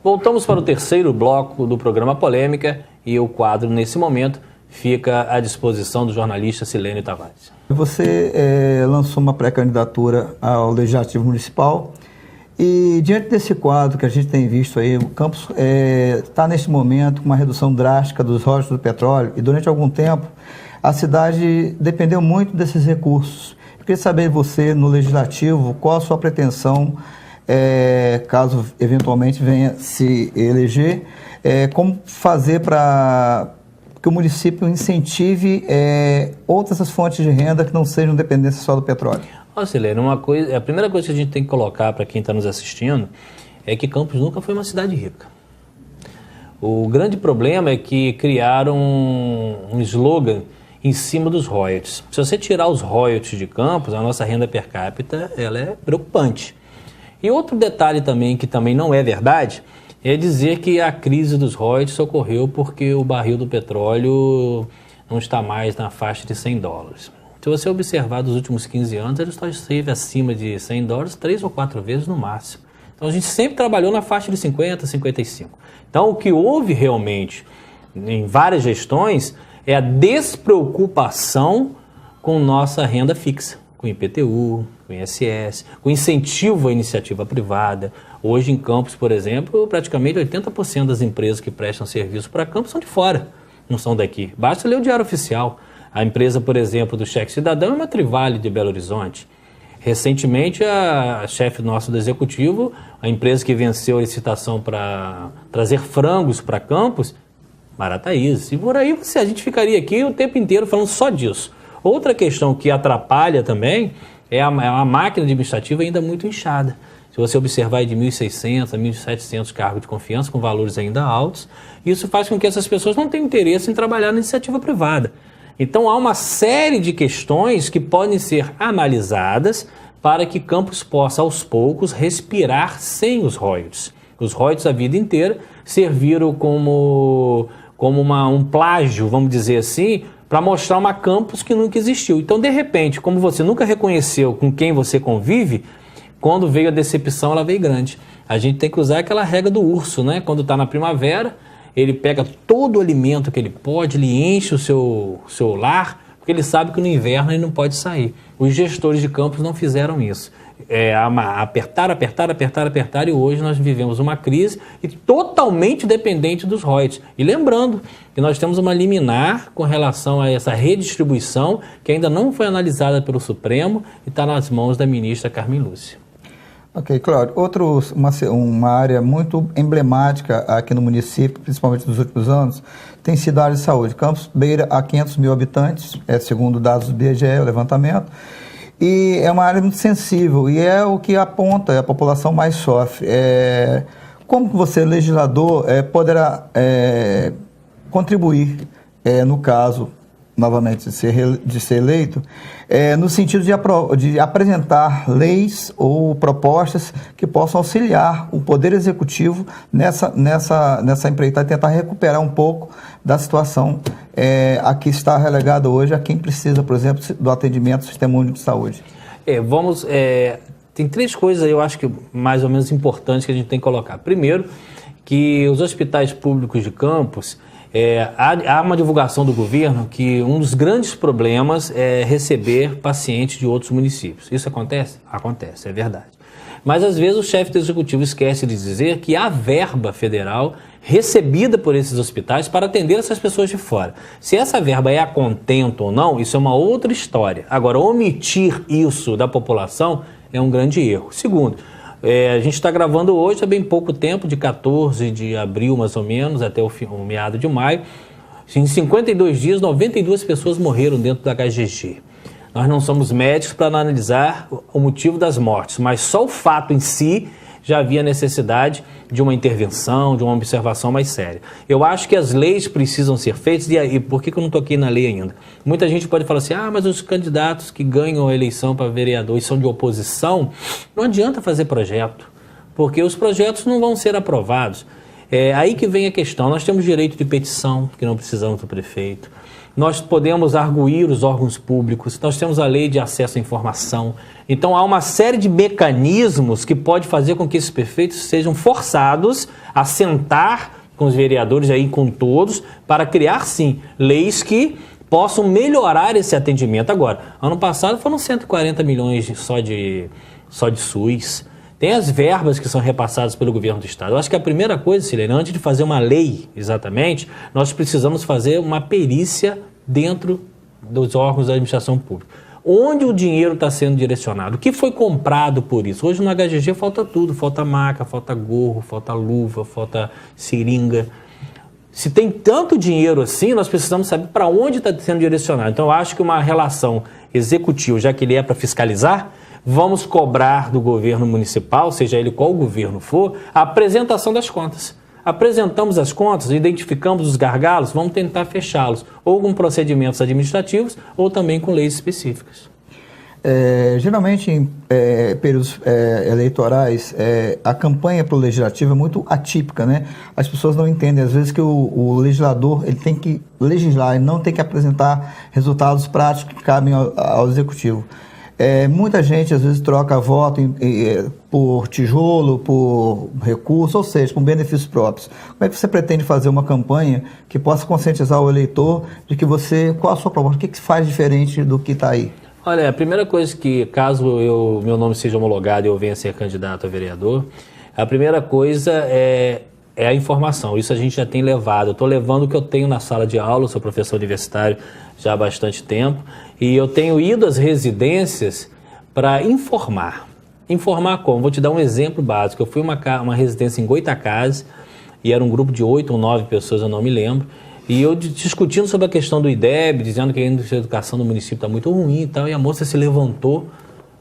Voltamos para o terceiro bloco do programa Polêmica e o quadro, nesse momento, fica à disposição do jornalista Silênio Tavares. Você lançou uma pré-candidatura ao Legislativo Municipal e, diante desse quadro que a gente tem visto aí, o Campos está, neste momento, com uma redução drástica dos royalties do petróleo e, durante algum tempo, a cidade dependeu muito desses recursos. Eu queria saber de você, no Legislativo, qual a sua pretensão, caso eventualmente venha se eleger, como fazer para que o município incentive outras fontes de renda que não sejam dependência só do petróleo. Silênio, a primeira coisa que a gente tem que colocar para quem está nos assistindo é que Campos nunca foi uma cidade rica. O grande problema é que criaram um slogan em cima dos royalties. Se você tirar os royalties de Campos, a nossa renda per capita ela é preocupante. E outro detalhe também, que também não é verdade, é dizer que a crise dos royalties ocorreu porque o barril do petróleo não está mais na faixa de $100. Se você observar dos últimos 15 anos, ele só esteve acima de $100 3 ou 4 vezes no máximo. Então a gente sempre trabalhou na faixa de 50, 55. Então o que houve realmente em várias gestões é a despreocupação com nossa renda fixa, com IPTU, com ISS, com incentivo à iniciativa privada. Hoje em Campos, por exemplo, praticamente 80% das empresas que prestam serviço para Campos são de fora, não são daqui. Basta ler o Diário Oficial. A empresa, por exemplo, do Cheque Cidadão é uma Trivale de Belo Horizonte. Recentemente, a chefe nosso do executivo, a empresa que venceu a licitação para trazer frangos para Campos, Marataízes. E por aí a gente ficaria aqui o tempo inteiro falando só disso. Outra questão que atrapalha também é a máquina administrativa ainda muito inchada. Se você observar de 1.600 a 1.700 cargos de confiança com valores ainda altos, isso faz com que essas pessoas não tenham interesse em trabalhar na iniciativa privada. Então há uma série de questões que podem ser analisadas para que Campos possa, aos poucos, respirar sem os royalties. Os royalties a vida inteira serviram como um plágio, vamos dizer assim, para mostrar uma Campos que nunca existiu. Então, de repente, como você nunca reconheceu com quem você convive, quando veio a decepção, ela veio grande. A gente tem que usar aquela regra do urso, né? Quando está na primavera, ele pega todo o alimento que ele pode, ele enche o seu lar, porque ele sabe que no inverno ele não pode sair. Os gestores de Campos não fizeram isso. Apertar, e hoje nós vivemos uma crise e totalmente dependente dos royalties. E lembrando que nós temos uma liminar com relação a essa redistribuição que ainda não foi analisada pelo Supremo e está nas mãos da ministra Carmen Lúcia. Ok, Cláudio. Uma área muito emblemática aqui no município, principalmente nos últimos anos, tem sido a área de saúde. Campos beira a 500 mil habitantes, segundo dados do IBGE, o levantamento, e é uma área muito sensível e é o que aponta, a população mais sofre. Como que você, legislador, poderá contribuir, no caso, novamente, de ser eleito, no sentido de apresentar leis ou propostas que possam auxiliar o Poder Executivo nessa empreitada e tentar recuperar um pouco da situação a que está relegada hoje a quem precisa, por exemplo, do atendimento do Sistema Único de Saúde. Tem 3 coisas aí, eu acho que mais ou menos importantes que a gente tem que colocar. Primeiro, que os hospitais públicos de Campos, há uma divulgação do governo que um dos grandes problemas é receber pacientes de outros municípios. Isso acontece? Acontece, é verdade. Mas às vezes o chefe do executivo esquece de dizer que há verba federal recebida por esses hospitais para atender essas pessoas de fora. Se essa verba é a contento ou não, isso é uma outra história. Agora, omitir isso da população é um grande erro. Segundo, a gente está gravando hoje há bem pouco tempo, de 14 de abril mais ou menos, até o meado de maio. Em 52 dias, 92 pessoas morreram dentro da HGG. Nós não somos médicos para analisar o motivo das mortes, mas só o fato em si já havia necessidade de uma intervenção, de uma observação mais séria. Eu acho que as leis precisam ser feitas, e por que eu não toquei na lei ainda? Muita gente pode falar assim, mas os candidatos que ganham a eleição para vereador e são de oposição, não adianta fazer projeto, porque os projetos não vão ser aprovados. Aí que vem a questão, nós temos direito de petição, que não precisamos do prefeito. nós podemos arguir os órgãos públicos, nós temos a lei de acesso à informação. Então há uma série de mecanismos que pode fazer com que esses prefeitos sejam forçados a sentar com os vereadores, aí com todos, para criar sim leis que possam melhorar esse atendimento. Agora, ano passado foram 140 milhões só de SUS. Tem as verbas que são repassadas pelo governo do estado. Eu acho que a primeira coisa, Silene, antes de fazer uma lei, exatamente, nós precisamos fazer uma perícia dentro dos órgãos da administração pública. Onde o dinheiro está sendo direcionado? O que foi comprado por isso? Hoje no HGG falta tudo. Falta maca, falta gorro, falta luva, falta seringa. Se tem tanto dinheiro assim, nós precisamos saber para onde está sendo direcionado. Então, eu acho que uma relação executiva, já que ele é para fiscalizar, vamos cobrar do governo municipal, seja ele qual governo for, a apresentação das contas. Apresentamos as contas, identificamos os gargalos, vamos tentar fechá-los, ou com procedimentos administrativos, ou também com leis específicas. Geralmente, em períodos eleitorais, a campanha para o legislativo é muito atípica, né? As pessoas não entendem, às vezes, que o legislador ele tem que legislar, ele não tem que apresentar resultados práticos que cabem ao executivo. Muita gente, às vezes, troca voto por tijolo, por recurso, ou seja, com benefícios próprios. Como é que você pretende fazer uma campanha que possa conscientizar o eleitor de que qual a sua proposta, o que faz diferente do que está aí? Olha, a primeira coisa que, caso meu nome seja homologado e eu venha a ser candidato a vereador, a primeira coisa é a informação. Isso a gente já tem levado. Eu estou levando o que eu tenho na sala de aula, eu sou professor universitário já há bastante tempo, e eu tenho ido às residências para informar. Informar como? Vou te dar um exemplo básico. Eu fui a uma residência em Goitacazes, e era um grupo de 8 ou 9 pessoas, eu não me lembro, e eu discutindo sobre a questão do IDEB, dizendo que a indústria de educação do município está muito ruim e tal, e a moça se levantou,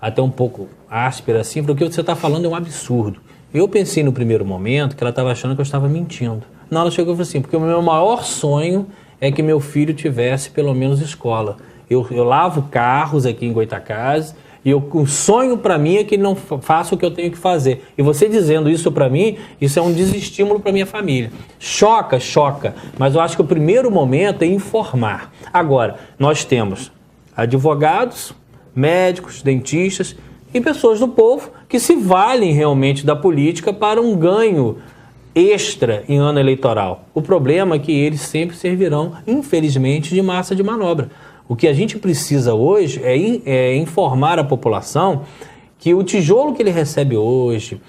até um pouco áspera assim, porque o que você está falando é um absurdo. Eu pensei no primeiro momento que ela estava achando que eu estava mentindo. Não, ela chegou e falou assim, porque o meu maior sonho é que meu filho tivesse pelo menos escola. Eu lavo carros aqui em Goitacazes, e o sonho para mim é que ele não faça o que eu tenho que fazer. E você dizendo isso para mim, isso é um desestímulo para minha família. Choca, mas eu acho que o primeiro momento é informar. Agora, nós temos advogados, médicos, dentistas e pessoas do povo que se valem realmente da política para um ganho extra em ano eleitoral. O problema é que eles sempre servirão, infelizmente, de massa de manobra. O que a gente precisa hoje é informar a população que o tijolo que ele recebe hoje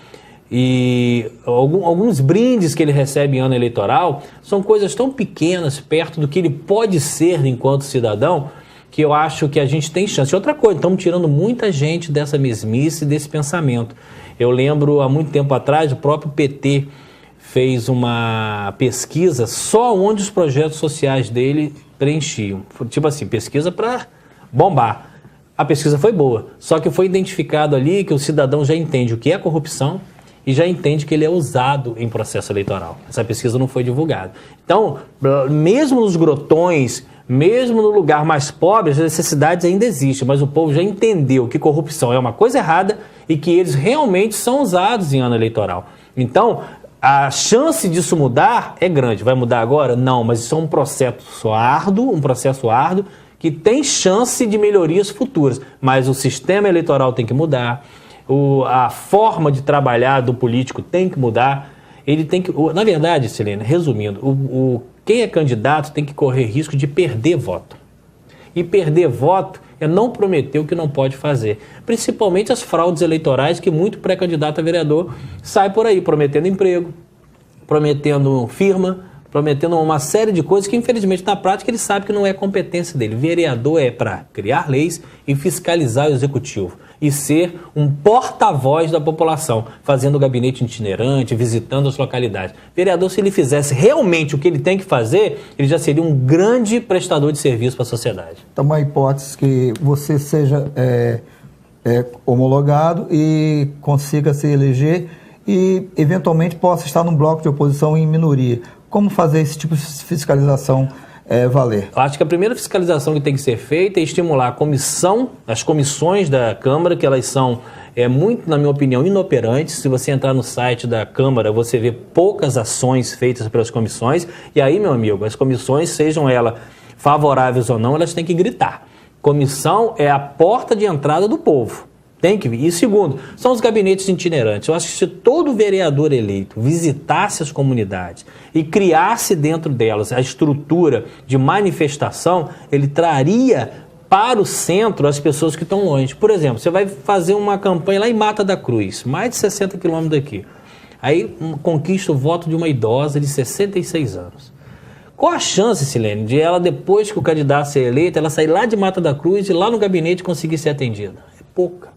e alguns brindes que ele recebe em ano eleitoral são coisas tão pequenas perto do que ele pode ser enquanto cidadão, que eu acho que a gente tem chance. Outra coisa, estamos tirando muita gente dessa mesmice, desse pensamento. Eu lembro, há muito tempo atrás, o próprio PT fez uma pesquisa só onde os projetos sociais dele preenchiam. Tipo assim, pesquisa para bombar. A pesquisa foi boa, só que foi identificado ali que o cidadão já entende o que é corrupção e já entende que ele é usado em processo eleitoral. Essa pesquisa não foi divulgada. Então, mesmo nos grotões, mesmo no lugar mais pobre, as necessidades ainda existem, mas o povo já entendeu que corrupção é uma coisa errada e que eles realmente são usados em ano eleitoral. Então, a chance disso mudar é grande. Vai mudar agora? Não, mas isso é um processo árduo que tem chance de melhorias futuras. Mas o sistema eleitoral tem que mudar, a forma de trabalhar do político tem que mudar. Ele tem que, na verdade, Silene, resumindo, quem é candidato tem que correr risco de perder voto. E perder voto é não prometer o que não pode fazer. Principalmente as fraudes eleitorais que muito pré-candidato a vereador sai por aí, prometendo emprego, prometendo firma, prometendo uma série de coisas que, infelizmente, na prática, ele sabe que não é competência dele. Vereador é para criar leis e fiscalizar o executivo e ser um porta-voz da população, fazendo o gabinete itinerante, visitando as localidades. Vereador, se ele fizesse realmente o que ele tem que fazer, ele já seria um grande prestador de serviço para a sociedade. Então, uma hipótese que você seja homologado e consiga se eleger e, eventualmente, possa estar num bloco de oposição em minoria. Como fazer esse tipo de fiscalização valer? Eu acho que a primeira fiscalização que tem que ser feita é estimular as comissões da Câmara, que elas são muito, na minha opinião, inoperantes. Se você entrar no site da Câmara, você vê poucas ações feitas pelas comissões. E aí, meu amigo, as comissões, sejam elas favoráveis ou não, elas têm que gritar. Comissão é a porta de entrada do povo. Tem que vir. E segundo, são os gabinetes itinerantes. Eu acho que se todo vereador eleito visitasse as comunidades e criasse dentro delas a estrutura de manifestação, ele traria para o centro as pessoas que estão longe. Por exemplo, você vai fazer uma campanha lá em Mata da Cruz, mais de 60 quilômetros daqui. Aí conquista o voto de uma idosa de 66 anos. Qual a chance, Silene, de ela, depois que o candidato ser eleito, ela sair lá de Mata da Cruz e lá no gabinete conseguir ser atendida? É pouca.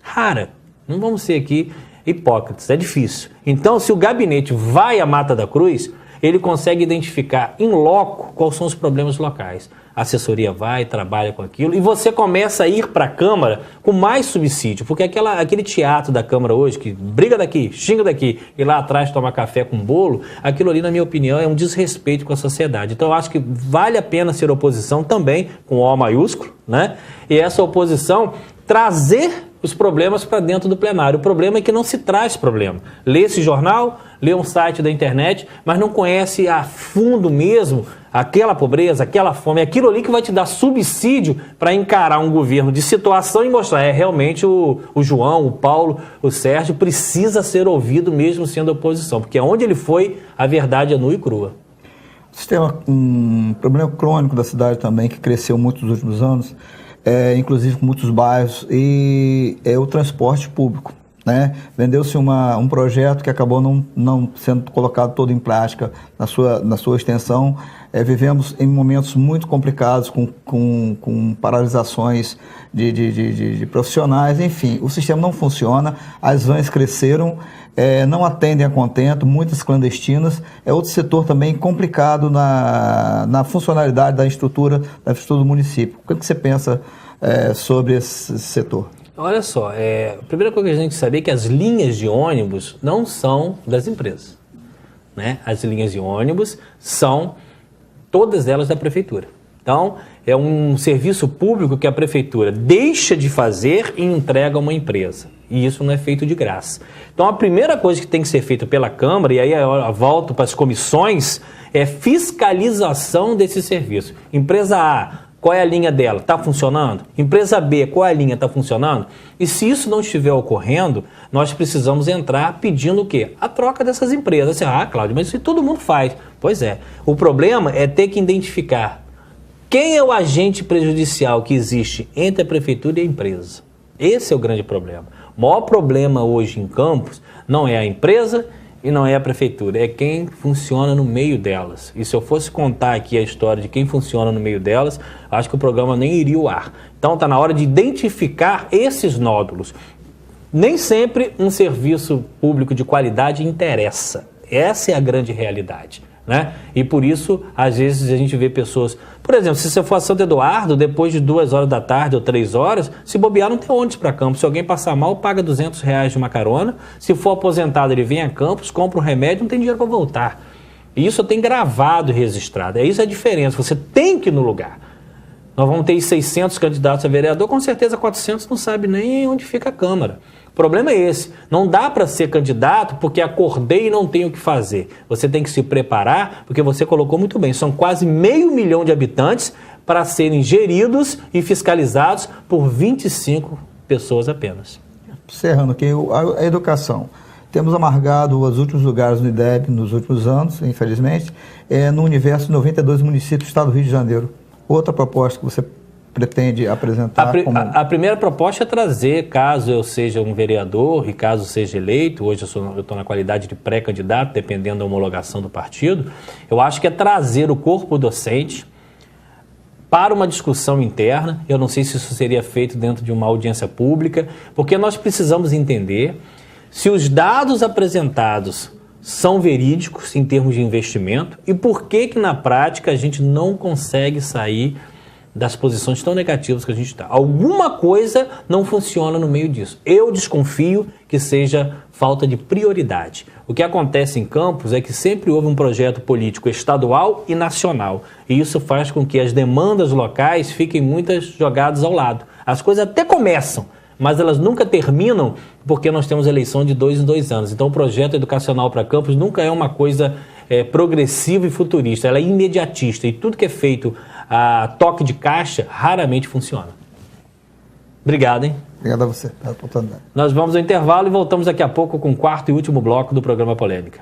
Rara. Não vamos ser aqui hipócritas, é difícil. Então, se o gabinete vai à Mata da Cruz, ele consegue identificar em loco quais são os problemas locais. A assessoria vai, trabalha com aquilo, e você começa a ir para a Câmara com mais subsídio, porque aquele teatro da Câmara hoje, que briga daqui, xinga daqui, e lá atrás toma café com bolo, aquilo ali, na minha opinião, é um desrespeito com a sociedade. Então, eu acho que vale a pena ser oposição também, com O maiúsculo, né? E essa oposição trazer os problemas para dentro do plenário. O problema é que não se traz problema. Lê esse jornal, lê um site da internet, mas não conhece a fundo mesmo aquela pobreza, aquela fome, aquilo ali que vai te dar subsídio para encarar um governo de situação e mostrar, realmente o João, o Paulo, o Sérgio precisa ser ouvido mesmo sendo oposição, porque onde ele foi, a verdade é nua e crua. Você tem um problema crônico da cidade também, que cresceu muito nos últimos anos, inclusive com muitos bairros, e é o transporte público, né? Vendeu-se um projeto que acabou não sendo colocado todo em prática na sua extensão. Vivemos em momentos muito complicados, com paralisações de profissionais, enfim, o sistema não funciona, as vans cresceram, não atendem a contento, muitas clandestinas. É outro setor também complicado na funcionalidade da estrutura do município. O que você pensa sobre esse setor? Olha só, a primeira coisa que a gente tem que saber é que as linhas de ônibus não são das empresas, né? As linhas de ônibus são todas elas da prefeitura. Então, é um serviço público que a prefeitura deixa de fazer e entrega a uma empresa. E isso não é feito de graça. Então, a primeira coisa que tem que ser feita pela Câmara, e aí eu volto para as comissões, é fiscalização desse serviço. Empresa A, qual é a linha dela? Está funcionando? Empresa B, qual é a linha? Está funcionando? E se isso não estiver ocorrendo, nós precisamos entrar pedindo o quê? A troca dessas empresas. Cláudio, mas isso todo mundo faz. Pois é. O problema é ter que identificar quem é o agente prejudicial que existe entre a prefeitura e a empresa. Esse é o grande problema. O maior problema hoje em Campos não é a empresa e não é a prefeitura, é quem funciona no meio delas. E se eu fosse contar aqui a história de quem funciona no meio delas, acho que o programa nem iria ao ar. Então está na hora de identificar esses nódulos. Nem sempre um serviço público de qualidade interessa. Essa é a grande realidade, né? E por isso, às vezes, a gente vê pessoas... Por exemplo, se você for a Santo Eduardo, depois de 2 horas da tarde ou 3 horas, se bobear, não tem ônibus para Campos. Se alguém passar mal, paga R$200 de uma carona. Se for aposentado, ele vem a Campos, compra um remédio, não tem dinheiro para voltar. E isso eu tenho gravado e registrado. Isso é a diferença. Você tem que ir no lugar. Nós vamos ter 600 candidatos a vereador, com certeza 400 não sabe nem onde fica a Câmara. O problema é esse. Não dá para ser candidato porque acordei e não tenho o que fazer. Você tem que se preparar, porque você colocou muito bem. São quase 500 mil de habitantes para serem geridos e fiscalizados por 25 pessoas apenas. Encerrando aqui, a educação. Temos amargado os últimos lugares no IDEB nos últimos anos, infelizmente, no universo de 92 municípios do estado do Rio de Janeiro. Outra proposta que você pretende apresentar? A primeira proposta é trazer, caso eu seja um vereador e caso seja eleito, hoje eu estou na qualidade de pré-candidato, dependendo da homologação do partido, eu acho que é trazer o corpo docente para uma discussão interna. Eu não sei se isso seria feito dentro de uma audiência pública, porque nós precisamos entender se os dados apresentados são verídicos em termos de investimento e por que na prática a gente não consegue sair das posições tão negativas que a gente está. Alguma coisa não funciona no meio disso. Eu desconfio que seja falta de prioridade. O que acontece em Campos é que sempre houve um projeto político estadual e nacional. E isso faz com que as demandas locais fiquem muitas jogadas ao lado. As coisas até começam, mas elas nunca terminam porque nós temos eleição de 2 em 2 anos. Então o projeto educacional para Campos nunca é uma coisa progressiva e futurista, ela é imediatista. E tudo que é feito a toque de caixa, raramente funciona. Obrigado, hein? Obrigado a você pela oportunidade. Nós vamos ao intervalo e voltamos daqui a pouco com o quarto e último bloco do programa Polêmica.